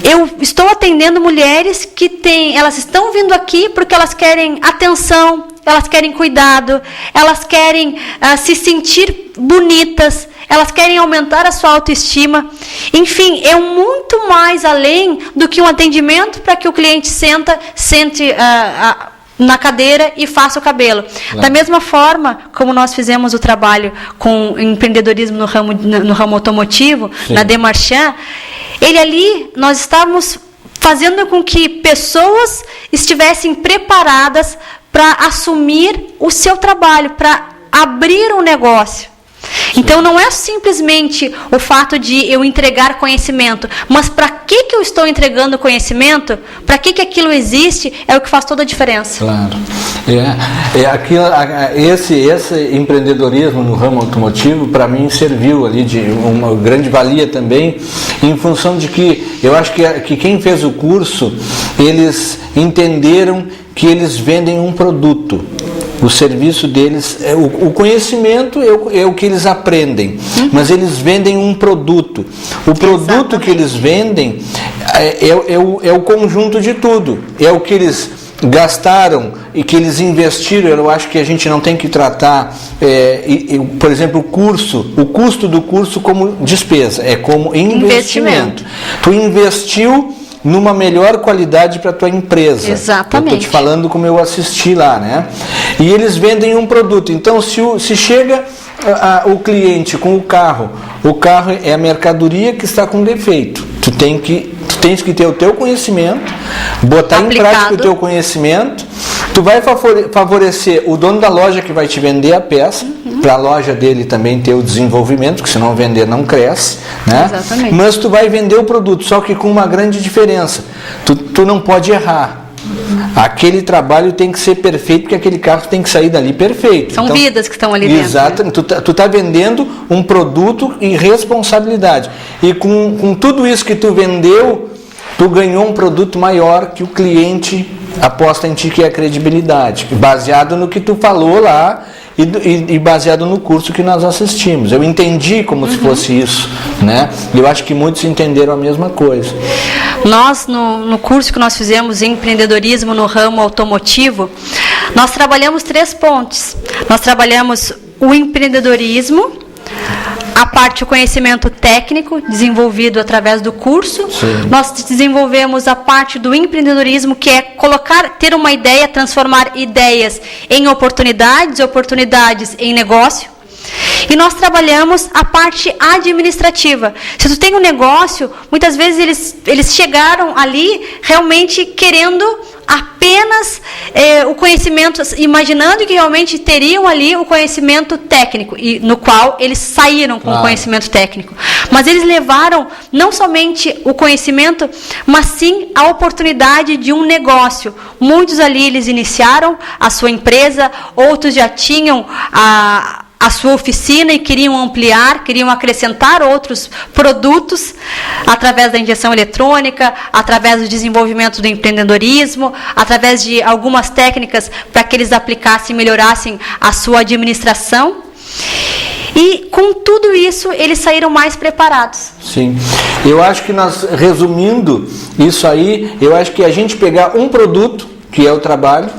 Eu estou atendendo mulheres que elas estão vindo aqui porque elas querem atenção, elas querem cuidado, elas querem se sentir bonitas, elas querem aumentar a sua autoestima. Enfim, é muito mais além do que um atendimento para que o cliente sente na cadeira e faça o cabelo. Claro. Da mesma forma como nós fizemos o trabalho com empreendedorismo no ramo automotivo, sim, na Demarchand, nós estávamos fazendo com que pessoas estivessem preparadas para assumir o seu trabalho, para abrir um negócio. Então não é simplesmente o fato de eu entregar conhecimento, mas para que eu estou entregando conhecimento, para que aquilo existe, é o que faz toda a diferença. Claro. Esse empreendedorismo no ramo automotivo, para mim, serviu ali de uma grande valia também, em função de que eu acho que quem fez o curso, eles entenderam que eles vendem um produto. O serviço deles, o conhecimento é o que eles aprendem, mas eles vendem um produto. O produto, exatamente, que eles vendem é o conjunto de tudo. É o que eles gastaram e que eles investiram. Eu acho que a gente não tem que tratar, por exemplo, o custo do curso como despesa, é como investimento. Tu investiu numa melhor qualidade para a tua empresa. Exatamente. Eu estou te falando como eu assisti lá, né? E eles vendem um produto. Então, se chega o cliente com o carro é a mercadoria que está com defeito. Tu tens que ter o teu conhecimento, botar aplicado em prática o teu conhecimento. Tu vai favorecer o dono da loja que vai te vender a peça, para a loja dele também ter o desenvolvimento, que se não vender não cresce, né? Exatamente. Mas tu vai vender o produto, só que com uma grande diferença. Tu não pode errar. Aquele trabalho tem que ser perfeito, porque aquele carro tem que sair dali perfeito. São vidas que estão ali dentro. Exatamente. Né? Tu está vendendo um produto e responsabilidade. E com tudo isso que tu vendeu, tu ganhou um produto maior que o cliente aposta em ti, que é a credibilidade, baseado no que tu falou lá e baseado no curso que nós assistimos. Eu entendi como se fosse isso, né? E eu acho que muitos entenderam a mesma coisa. Nós, no curso que nós fizemos em empreendedorismo no ramo automotivo, nós trabalhamos 3 pontos. Nós trabalhamos o empreendedorismo, a parte do conhecimento técnico desenvolvido através do curso. Sim. Nós desenvolvemos a parte do empreendedorismo, que é ter uma ideia, transformar ideias em oportunidades, oportunidades em negócio. E nós trabalhamos a parte administrativa. Se tu tem um negócio, muitas vezes eles chegaram ali realmente querendo apenas o conhecimento, imaginando que realmente teriam ali o conhecimento técnico, e no qual eles saíram com o conhecimento técnico. Mas eles levaram não somente o conhecimento, mas sim a oportunidade de um negócio. Muitos ali eles iniciaram a sua empresa, outros já tinham a sua oficina e queriam ampliar, queriam acrescentar outros produtos através da injeção eletrônica, através do desenvolvimento do empreendedorismo, através de algumas técnicas para que eles aplicassem e melhorassem a sua administração. E com tudo isso, eles saíram mais preparados. Sim. Eu acho que nós, resumindo isso aí, eu acho que a gente pegar um produto, que é o trabalho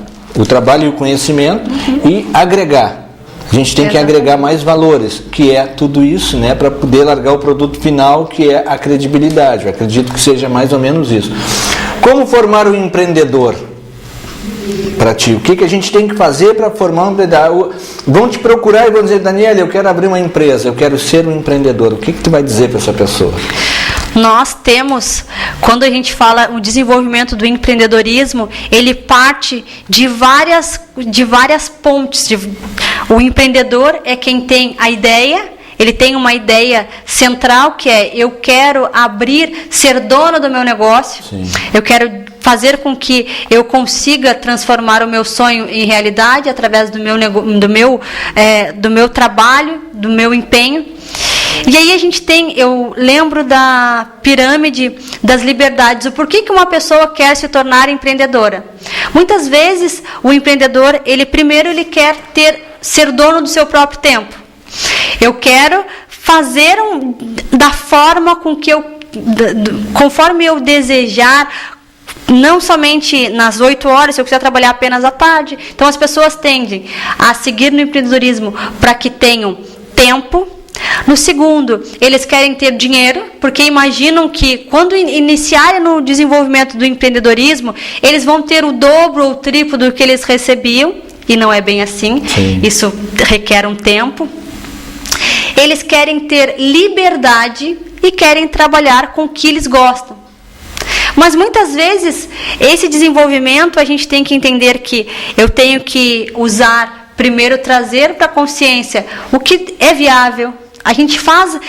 e o conhecimento, e agregar. A gente tem que agregar mais valores, que é tudo isso, né, para poder largar o produto final, que é a credibilidade. Eu acredito que seja mais ou menos isso. Como formar um empreendedor para ti? O que a gente tem que fazer para formar um empreendedor? Vão te procurar e vão dizer: Daniela, eu quero abrir uma empresa, eu quero ser um empreendedor. O que tu vai dizer para essa pessoa? Nós temos, quando a gente fala o desenvolvimento do empreendedorismo, ele parte de várias pontes. O empreendedor é quem tem a ideia, ele tem uma ideia central, que é: eu quero ser dono do meu negócio. Sim. Eu quero fazer com que eu consiga transformar o meu sonho em realidade através do meu trabalho, do meu empenho. E aí eu lembro da pirâmide das liberdades. O porquê que uma pessoa quer se tornar empreendedora? Muitas vezes o empreendedor, primeiro ele quer ser dono do seu próprio tempo. Eu quero fazer da forma conforme eu desejar, não somente nas 8 horas, se eu quiser trabalhar apenas à tarde. Então as pessoas tendem a seguir no empreendedorismo para que tenham tempo. No segundo, eles querem ter dinheiro, porque imaginam que quando iniciarem no desenvolvimento do empreendedorismo, eles vão ter o dobro ou o triplo do que eles recebiam, e não é bem assim. Sim. Isso requer um tempo. Eles querem ter liberdade e querem trabalhar com o que eles gostam. Mas muitas vezes, esse desenvolvimento, a gente tem que entender que eu tenho que primeiro trazer para a consciência o que é viável. A gente faz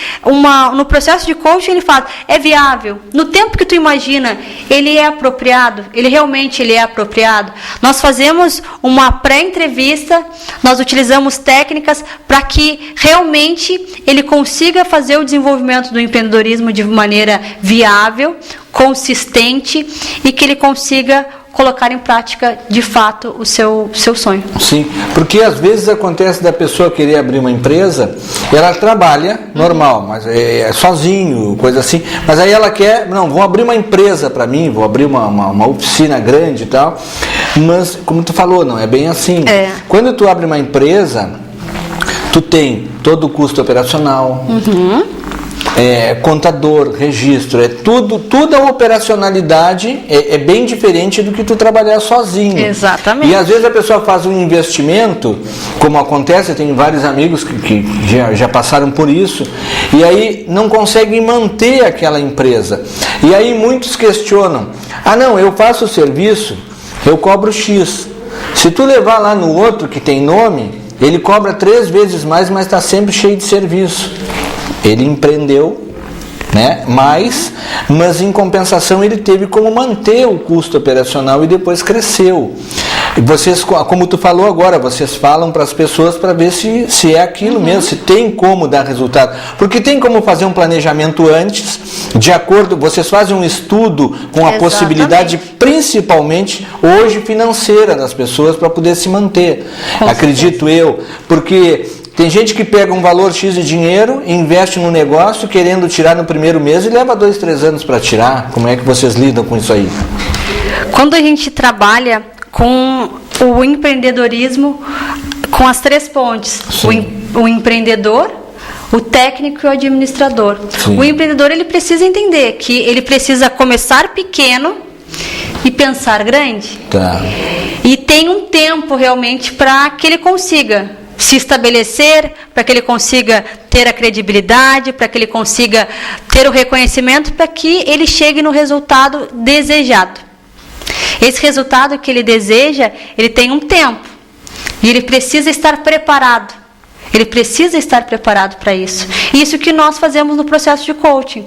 no processo de coaching, ele fala: é viável? No tempo que tu imagina, ele é apropriado? Ele realmente é apropriado? Nós fazemos uma pré-entrevista, nós utilizamos técnicas para que realmente ele consiga fazer o desenvolvimento do empreendedorismo de maneira viável, consistente, e que ele consiga colocar em prática, de fato, o seu sonho. Sim, porque às vezes acontece da pessoa querer abrir uma empresa, ela trabalha normal, mas é sozinho, coisa assim, mas aí ela quer, vou abrir uma empresa para mim, vou abrir uma oficina grande e tal, mas como tu falou, não é bem assim. Quando tu abre uma empresa, tu tem todo o custo operacional, contador, registro, tudo a operacionalidade é bem diferente do que tu trabalhar sozinho. Exatamente. E às vezes a pessoa faz um investimento, como acontece, eu tenho vários amigos que já passaram por isso, e aí não conseguem manter aquela empresa. E aí muitos questionam: eu faço o serviço, eu cobro X. Se tu levar lá no outro que tem nome, ele cobra 3 vezes mais, mas está sempre cheio de serviço. Ele empreendeu, né? Mas em compensação ele teve como manter o custo operacional e depois cresceu. E vocês, como tu falou agora, vocês falam para as pessoas para ver se é aquilo mesmo, se tem como dar resultado. Porque tem como fazer um planejamento antes, de acordo, vocês fazem um estudo com a possibilidade, principalmente hoje, financeira das pessoas para poder se manter. Acredito eu, porque tem gente que pega um valor X de dinheiro, investe no negócio, querendo tirar no primeiro mês e leva 2, 3 anos para tirar. Como é que vocês lidam com isso aí? Quando a gente trabalha com o empreendedorismo, com as 3 pontes, o empreendedor, o técnico e o administrador. Sim. O empreendedor, ele precisa entender que ele precisa começar pequeno e pensar grande. Tá. E tem um tempo realmente para que ele consiga se estabelecer, para que ele consiga ter a credibilidade, para que ele consiga ter o reconhecimento, para que ele chegue no resultado desejado. Esse resultado que ele deseja, ele tem um tempo. E ele precisa estar preparado. Ele precisa estar preparado para isso. Isso que nós fazemos no processo de coaching.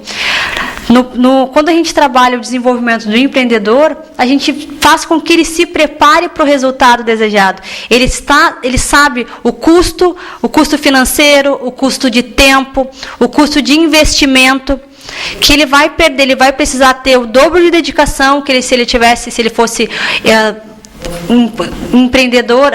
Quando a gente trabalha o desenvolvimento do empreendedor, a gente faz com que ele se prepare para o resultado desejado. Ele sabe o custo financeiro, o custo de tempo, o custo de investimento que ele vai perder. Ele vai precisar ter o dobro de dedicação que se ele fosse um empreendedor,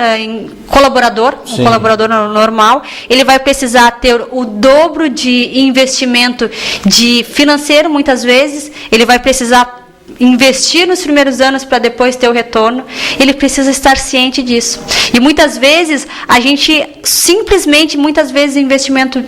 colaborador, um colaborador normal. Ele vai precisar ter o dobro de investimento de financeiro, muitas vezes. Ele vai precisar investir nos primeiros anos para depois ter o retorno. Ele precisa estar ciente disso. E muitas vezes a gente simplesmente, investimento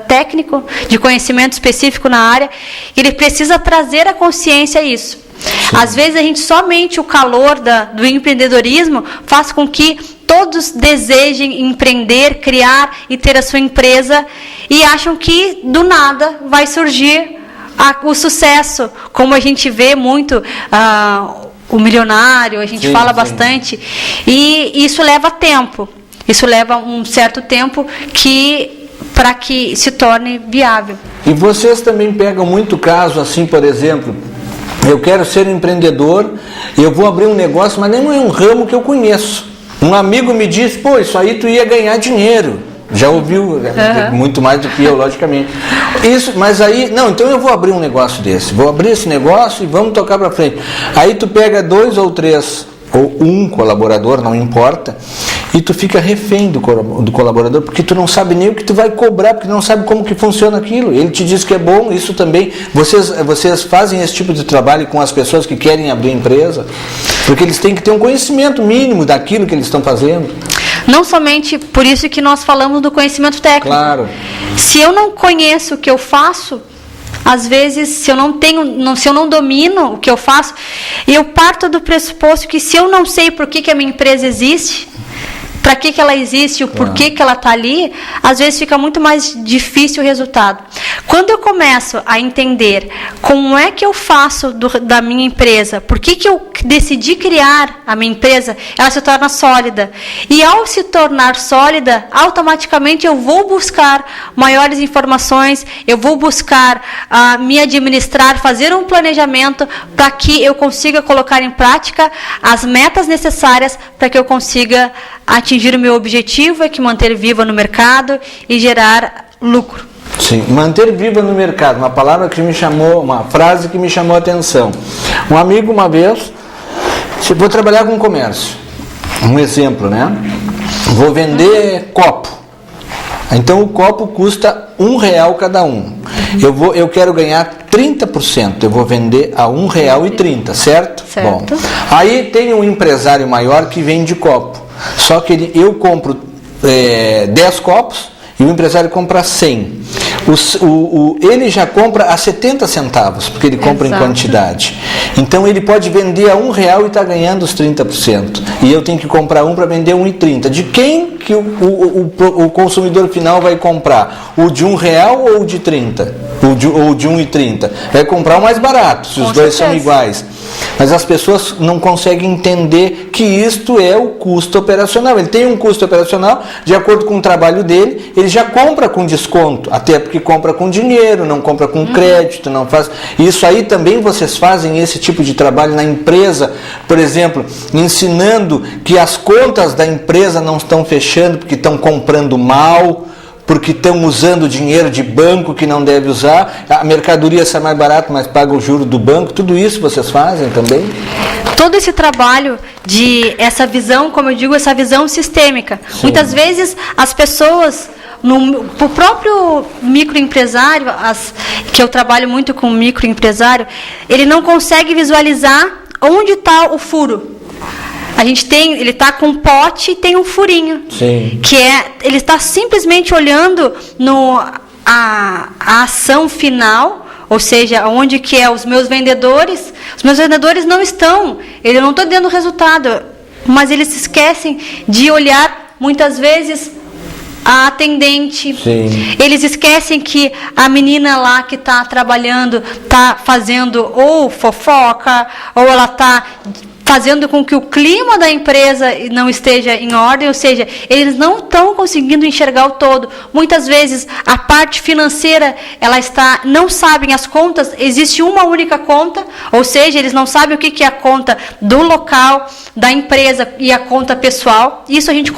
técnico, de conhecimento específico na área, ele precisa trazer a consciência a isso. Sim. Às vezes somente o calor do empreendedorismo faz com que todos desejem empreender, criar e ter a sua empresa e acham que do nada vai surgir o sucesso, como a gente vê muito o milionário, a gente fala bastante, e isso leva tempo, isso leva um certo tempo para que se torne viável. E vocês também pegam muito caso assim, por exemplo, eu quero ser um empreendedor, eu vou abrir um negócio, mas nem é um ramo que eu conheço. Um amigo me disse, pô, isso aí tu ia ganhar dinheiro. Já ouviu muito mais do que eu, logicamente. Isso, mas aí, não, então eu vou abrir um negócio desse. Vou abrir esse negócio e vamos tocar para frente. Aí tu pega 2 ou 3, ou um colaborador, não importa, e tu fica refém do colaborador, porque tu não sabe nem o que tu vai cobrar, porque não sabe como que funciona aquilo. Ele te diz que é bom, isso também. Vocês fazem esse tipo de trabalho com as pessoas que querem abrir empresa? Porque eles têm que ter um conhecimento mínimo daquilo que eles estão fazendo. Não somente por isso que nós falamos do conhecimento técnico. Claro. Se eu não conheço o que eu faço, às vezes, se eu não domino o que eu faço, eu parto do pressuposto que se eu não sei por que a minha empresa existe, para que ela existe, o porquê que ela está ali, às vezes fica muito mais difícil o resultado. Quando eu começo a entender como é que eu faço da minha empresa, por que eu decidi criar a minha empresa, ela se torna sólida. E ao se tornar sólida, automaticamente eu vou buscar maiores informações, eu vou buscar me administrar, fazer um planejamento para que eu consiga colocar em prática as metas necessárias para que eu consiga atingir o meu objetivo, que manter viva no mercado e gerar lucro. Sim, manter viva no mercado, uma frase que me chamou a atenção. Um amigo uma vez, vou trabalhar com comércio, um exemplo, né? Vou vender copo. Então o copo custa R$1 cada um. Eu quero ganhar 30%, eu vou vender a R$1,30, certo? Certo. Bom, aí tem um empresário maior que vende copo. Só que eu compro 10 copos e o empresário compra 100. Ele já compra a 70 centavos, porque ele compra em quantidade. Então ele pode vender a R$1 e está ganhando os 30%. E eu tenho que comprar um para vender R$1,30. De quem que o consumidor final vai comprar? O de R$1 ou o de 30? Ou de 1,30? Vai comprar o mais barato, se os dois são iguais. Mas as pessoas não conseguem entender que isto é o custo operacional. Ele tem um custo operacional, de acordo com o trabalho dele, ele já compra com desconto, até porque compra com dinheiro, não compra com crédito, não faz. Isso aí também vocês fazem esse tipo de trabalho na empresa, por exemplo, ensinando que as contas da empresa não estão fechando porque estão comprando mal, porque estão usando dinheiro de banco que não deve usar, a mercadoria sai mais barata, mas paga o juro do banco, tudo isso vocês fazem também? Todo esse trabalho de essa visão, como eu digo, essa visão sistêmica. Sim. Muitas vezes as pessoas, o próprio microempresário, que eu trabalho muito com microempresário, ele não consegue visualizar onde está o furo. Ele está com um pote e tem um furinho. Sim. Ele está simplesmente olhando a ação final, ou seja, onde que é os meus vendedores não estão, eu não estou dando resultado, mas eles se esquecem de olhar, muitas vezes, a atendente. Sim. Eles esquecem que a menina lá que está trabalhando está fazendo ou fofoca, ou ela está fazendo com que o clima da empresa não esteja em ordem, ou seja, eles não estão conseguindo enxergar o todo. Muitas vezes a parte financeira, não sabem as contas, existe uma única conta, ou seja, eles não sabem o que é a conta do local, da empresa e a conta pessoal. Isso a gente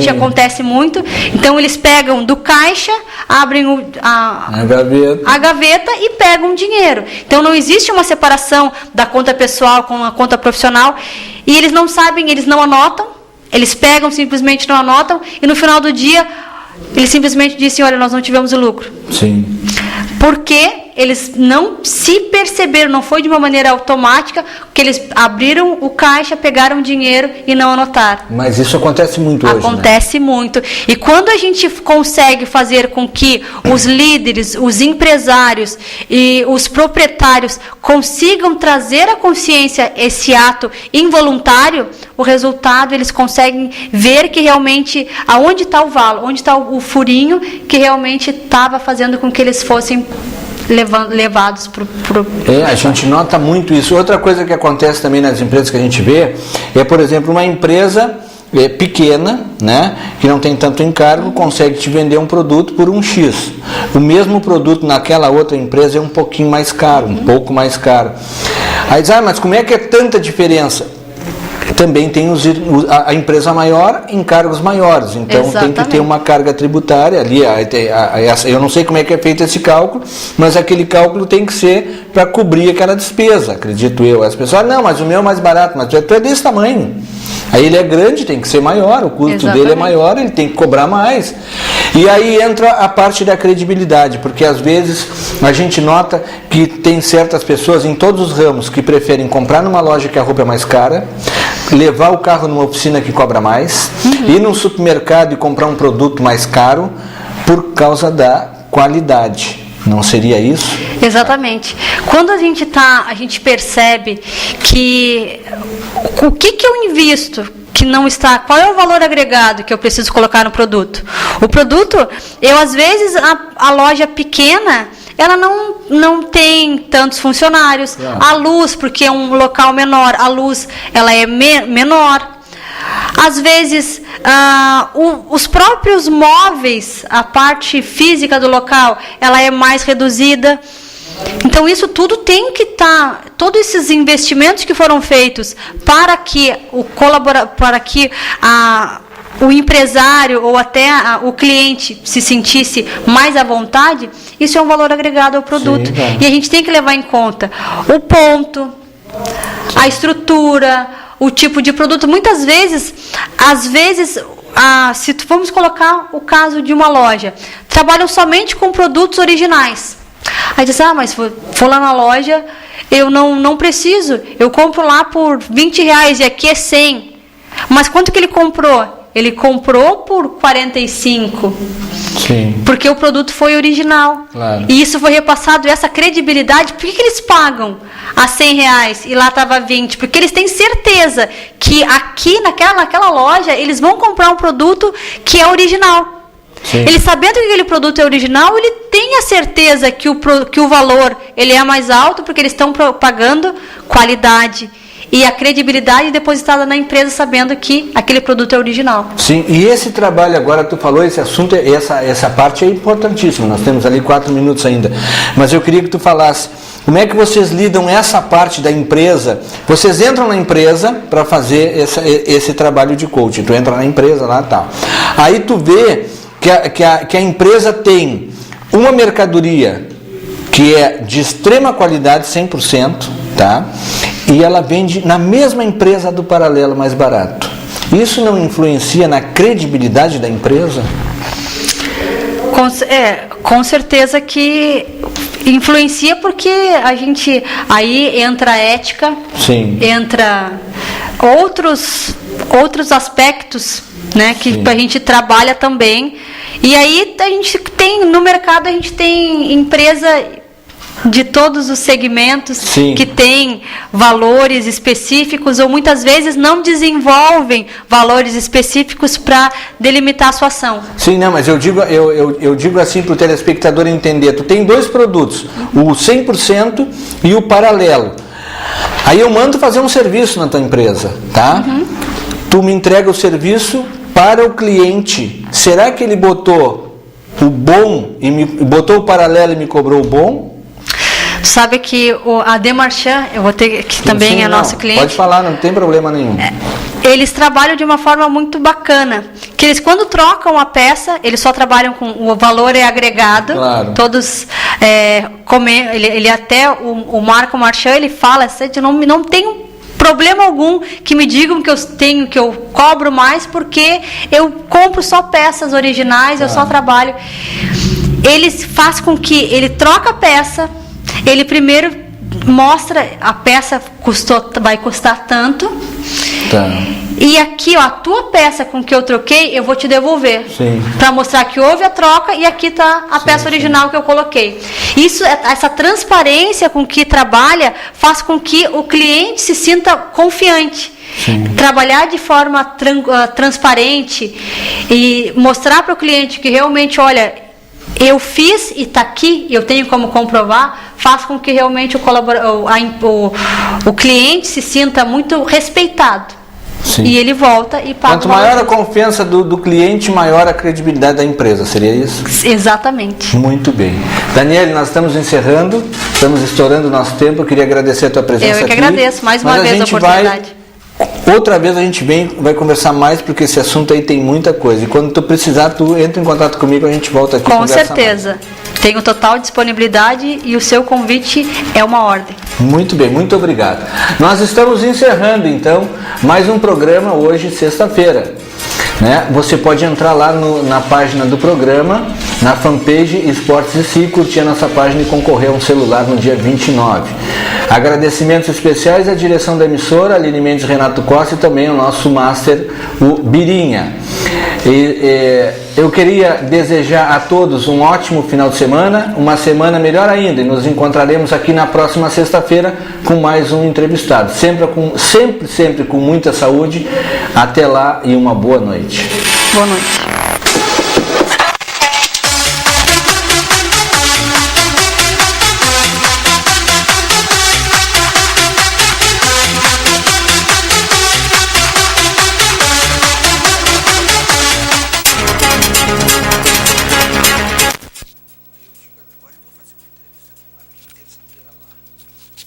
acontece muito. Então eles pegam do caixa, abrem a gaveta e pegam dinheiro. Então não existe uma separação da conta pessoal com a conta profissional. E eles não sabem, eles não anotam, eles pegam, simplesmente não anotam, e no final do dia, eles simplesmente dizem, olha, nós não tivemos o lucro. Sim. Porque eles não se perceberam, não foi de uma maneira automática, que eles abriram o caixa, pegaram dinheiro e não anotaram. Mas isso acontece muito hoje, Acontece muito. E quando a gente consegue fazer com que os líderes, os empresários e os proprietários consigam trazer à consciência esse ato involuntário, o resultado, eles conseguem ver que realmente, aonde está o valo, onde está o furinho, que realmente estava fazendo com que eles fossem levados para a gente nota muito isso. Outra coisa que acontece também nas empresas que a gente vê é, por exemplo, uma empresa pequena, né, que não tem tanto encargo, consegue te vender um produto por um X. O mesmo produto naquela outra empresa é um pouquinho mais caro, um pouco mais caro. Aí diz, mas como é que é tanta diferença? Também tem a empresa maior, encargos maiores, então Exatamente. Tem que ter uma carga tributária ali, eu não sei como é que é feito esse cálculo, mas aquele cálculo tem que ser para cobrir aquela despesa, acredito eu. As pessoas, não, mas o meu é mais barato, mas tu é desse tamanho. Aí ele é grande, tem que ser maior, o custo Exatamente. Dele é maior, ele tem que cobrar mais. E aí entra a parte da credibilidade, porque às vezes a gente nota que tem certas pessoas em todos os ramos que preferem comprar numa loja que a roupa é mais cara, levar o carro numa oficina que cobra mais, ir num supermercado e comprar um produto mais caro por causa da qualidade. Não seria isso? Exatamente. Quando a gente percebe que o que eu invisto que não está, qual é o valor agregado que eu preciso colocar no produto? O produto, às vezes a loja pequena, ela não tem tantos funcionários, a luz, porque é um local menor, a luz ela é menor. Às vezes, os próprios móveis, a parte física do local, ela é mais reduzida. Então, isso tudo tem que estar, todos esses investimentos que foram feitos para que o empresário ou até o cliente se sentisse mais à vontade, isso é um valor agregado ao produto. Sim, e a gente tem que levar em conta o ponto, a estrutura, o tipo de produto. Muitas vezes, se vamos colocar o caso de uma loja, trabalham somente com produtos originais. Aí diz, mas se for lá na loja, eu não preciso, eu compro lá por R$20 e aqui é 100. Mas quanto que ele comprou? Ele comprou por 45. Sim. Porque o produto foi original. Claro. E isso foi repassado, essa credibilidade. Por que eles pagam a R$100 e lá estava 20? Porque eles têm certeza que aqui naquela loja eles vão comprar um produto que é original. Sim. Ele sabendo que aquele produto é original, ele tem a certeza que o valor ele é mais alto, porque eles estão pagando qualidade. E a credibilidade depositada na empresa, sabendo que aquele produto é original. Sim, e esse trabalho agora, tu falou, esse assunto, essa parte é importantíssima. Nós temos ali 4 minutos ainda. Mas eu queria que tu falasse, Como é que vocês lidam essa parte da empresa? Vocês entram na empresa para fazer esse trabalho de coaching. Tu entra na empresa lá e tal. Aí tu vê que a empresa tem uma mercadoria que é de extrema qualidade, 100%, tá? E ela vende na mesma empresa do paralelo mais barato. Isso não influencia na credibilidade da empresa? Com certeza que influencia, porque aí entra a ética, sim, entra outros aspectos, né, que a gente trabalha também. E aí a gente tem, no mercado a gente tem empresa de todos os segmentos, sim, que tem valores específicos, ou muitas vezes não desenvolvem valores específicos para delimitar a sua ação. Sim, não, mas eu digo assim para o telespectador entender. Tu tem dois produtos, o 100% e o paralelo. Aí eu mando fazer um serviço na tua empresa, tá? Uhum. Tu me entrega o serviço para o cliente. Será que ele botou o bom e botou o paralelo e me cobrou o bom? Sabe que a Demarchand, eu vou ter que também é nosso cliente. Pode falar, não tem problema nenhum. Eles trabalham de uma forma muito bacana. Que eles, quando trocam a peça, eles só trabalham com o valor agregado. Claro. Todos ele até o Marco Marchand, ele fala, não tem problema algum que me digam que eu cobro mais, porque eu compro só peças originais, eu só trabalho. Eles fazem com que ele troca a peça. Ele primeiro mostra a peça vai custar tanto. Tá. E aqui, ó, a tua peça com que eu troquei, eu vou te devolver. Para mostrar que houve a troca e aqui está a peça original que eu coloquei. Essa transparência com que trabalha faz com que o cliente se sinta confiante. Sim. Trabalhar de forma transparente e mostrar para o cliente que realmente, olha, eu fiz e está aqui, eu tenho como comprovar, faz com que realmente o cliente se sinta muito respeitado. Sim. E ele volta e paga. Quanto maior a confiança do cliente, maior a credibilidade da empresa, seria isso? Exatamente. Muito bem. Daniele, nós estamos encerrando, estamos estourando o nosso tempo, eu queria agradecer a tua presença aqui. Eu que agradeço, mais uma vez a oportunidade. Outra vez a gente vai conversar mais, porque esse assunto aí tem muita coisa. E quando tu precisar, tu entra em contato comigo, a gente volta aqui. Com certeza. Mais. Tenho total disponibilidade e o seu convite é uma ordem. Muito bem, muito obrigado. Nós estamos encerrando, então, mais um programa hoje, sexta-feira. Né? Você pode entrar lá na página do programa, na fanpage Esportes e Si, curtir a nossa página e concorrer a um celular no dia 29. Agradecimentos especiais à direção da emissora, Aline Mendes, Renato Costa, e também ao nosso master, o Birinha. Eu queria desejar a todos um ótimo final de semana, uma semana melhor ainda, e nos encontraremos aqui na próxima sexta-feira com mais um entrevistado, sempre com muita saúde. Até lá e uma boa noite. Boa noite.